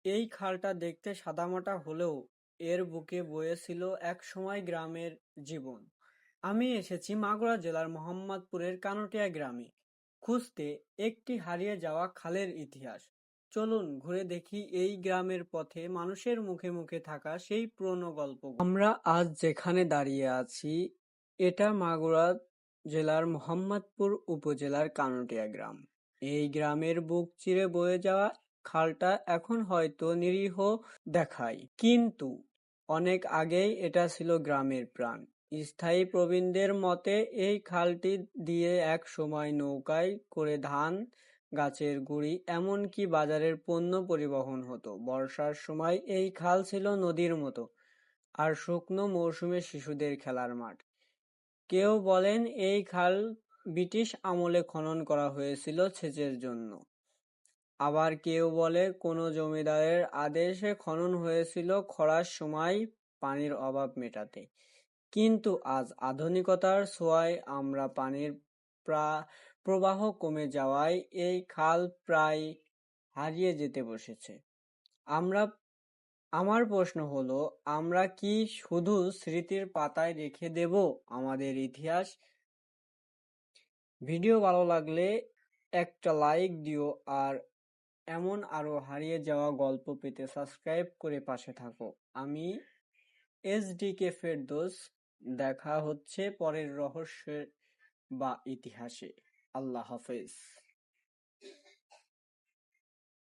এই খালটা দেখতে সাদামাটা হলেও এর বুকে বয়েছিল একসময় গ্রামের জীবন। আমি এসেছি মাগুরা জেলার মোহাম্মদপুরের কানোটিয়া গ্রামে, খুঁজতে একটি হারিয়ে যাওয়া খালের ইতিহাস। চলুন ঘুরে দেখি এই গ্রামের পথে মানুষের মুখে মুখে থাকা সেই পুরনো গল্প। আমরা আজ যেখানে দাঁড়িয়ে আছি, এটা মাগুরা জেলার মোহাম্মদপুর উপজেলার কানোটিয়া গ্রাম। এই গ্রামের বুক চিরে বয়ে যাওয়া খালটা এখন হয়তো নিরীহ দেখায়, কিন্তু অনেক আগেই এটা ছিল গ্রামের প্রাণ। স্থায়ী প্রবীণদের মতে এই খালটি দিয়ে এক সময় নৌকায় করে ধান, গাছের গুঁড়ি এমনকি বাজারের পণ্য পরিবহন হতো। বর্ষার সময় এই খাল ছিল নদীর মতো, আর শুকনো মৌসুমে শিশুদের খেলার মাঠ। কেউ বলেন এই খাল ব্রিটিশ আমলে খনন করা হয়েছিল সেচের জন্য। আবার কেউ বলে কোনো জমিদারের আদেশে খনন হয়েছিল খরার সময় পানির অভাব মেটাতে। কিন্তু আজ আধুনিকতার ছোঁয়ায় আমরা পানির প্রবাহ কমে যাওয়ায় এই খাল প্রায় হারিয়ে যেতে বসেছে। আমার প্রশ্ন হলো, আমরা কি শুধু স্মৃতির পাতায় রেখে দেব আমাদের ইতিহাস? ভিডিও ভালো লাগলে একটা লাইক দিও, আর এমন আরো হারিয়ে যাওয়া গল্প পেতে সাবস্ক্রাইব করে পাশে থাকো। আমি SDK ফেরদৌস। দেখা হচ্ছে পরের রহস্যে বা ইতিহাসে। আল্লাহ হাফেজ।